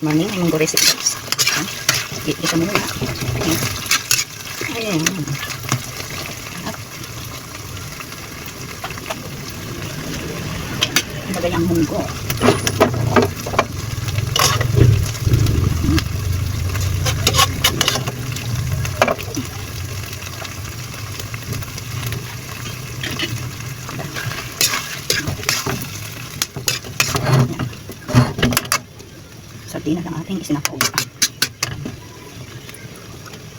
Morning, munggo recipes. Kita muna. Ayan. Ilagay ang munggo. Sardinas ang ating isinapog.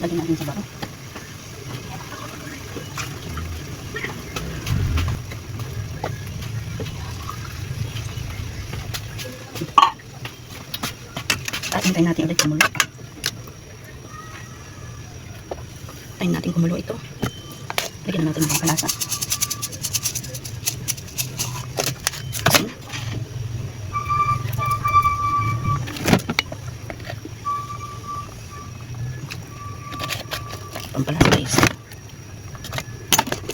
Lagyan natin sa baro. At hintayin natin ulit kumulo. Hintayin natin kumulo ito. Lagyan natin ng kalasa. Pampalasa guys.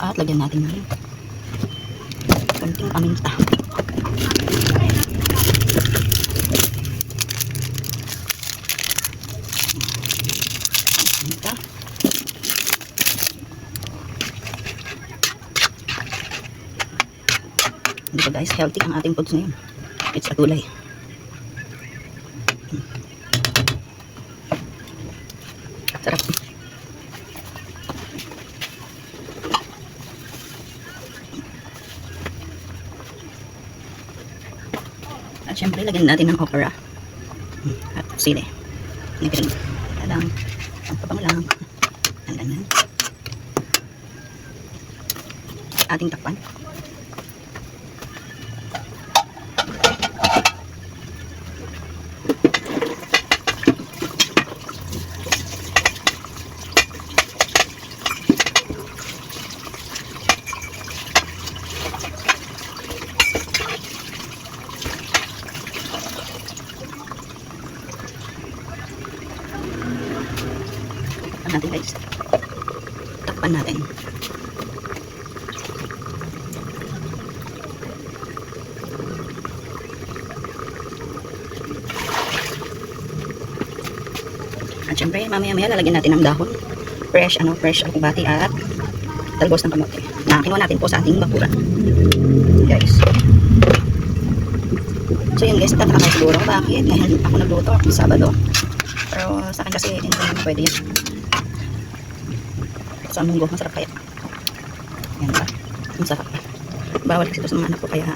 At lagyan natin ng konting paminta. Paminta. Dito guys, healthy ang ating foods ngayon. It's a gulay. Sarap. At syempre, lagyan natin ng okra at sili. Naging lang. Ang pabango lang. Ang ganyan. Ating takpan. Natin guys, takpan natin. At syempre mamaya-maya lalagyan natin ng dahon, fresh alubati at talbos ng kamote na kinuha natin po sa ating bakura guys. So yun guys, tataka kayo siguro bakit ngayon ako nagluto Sabado, pero sa akin kasi hindi naman pwede yan sa munggo, masarap kaya. Ayan ba? Masarap. Bawal kasi ito sa mga anak ko, kaya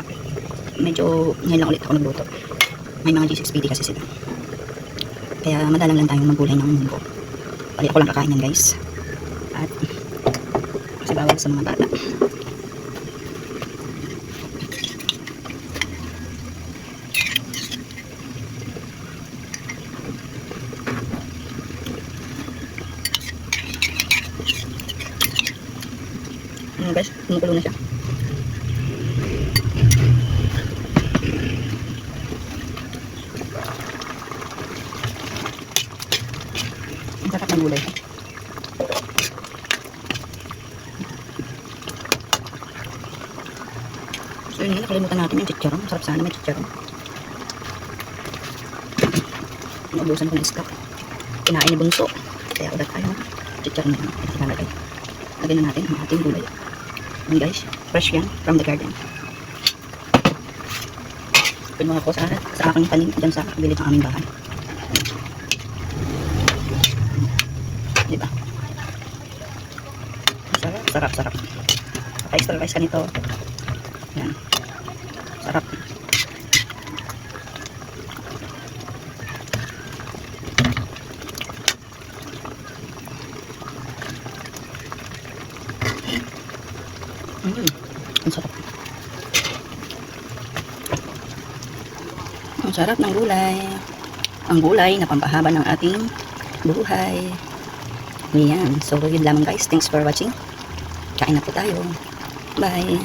medyo ngayon lang ulit ako nagluto. May mga G6PD kasi sila. Kaya madalang lang tayong maggulay ng munggo. Pali ako lang kakain yan guys. At kasi bawal sa mga bata. Guys, kumukulo na siya. Ang sarap ng gulay. So yun, nakalimutan natin yung chicharon. Masarap sana may chicharon. Naubusan ko ng stock. Kinain ni Bunso. Kaya ulit tayo chicharon na yun. Ilalagay. Lagyan na natin ang ating gulay. And guys, fresh yan from the garden. Pinuha ko sa aking tanim dyan sa gilid ng aming bahay. Diba? Sarap. Extra rice ka nito. Yan. Sarap. Ang sarap. Ang sarap ng gulay. Ang gulay na pampahaba ng ating buhay. Ayan. So, yun lamang guys. Thanks for watching. Kain na po tayo. Bye.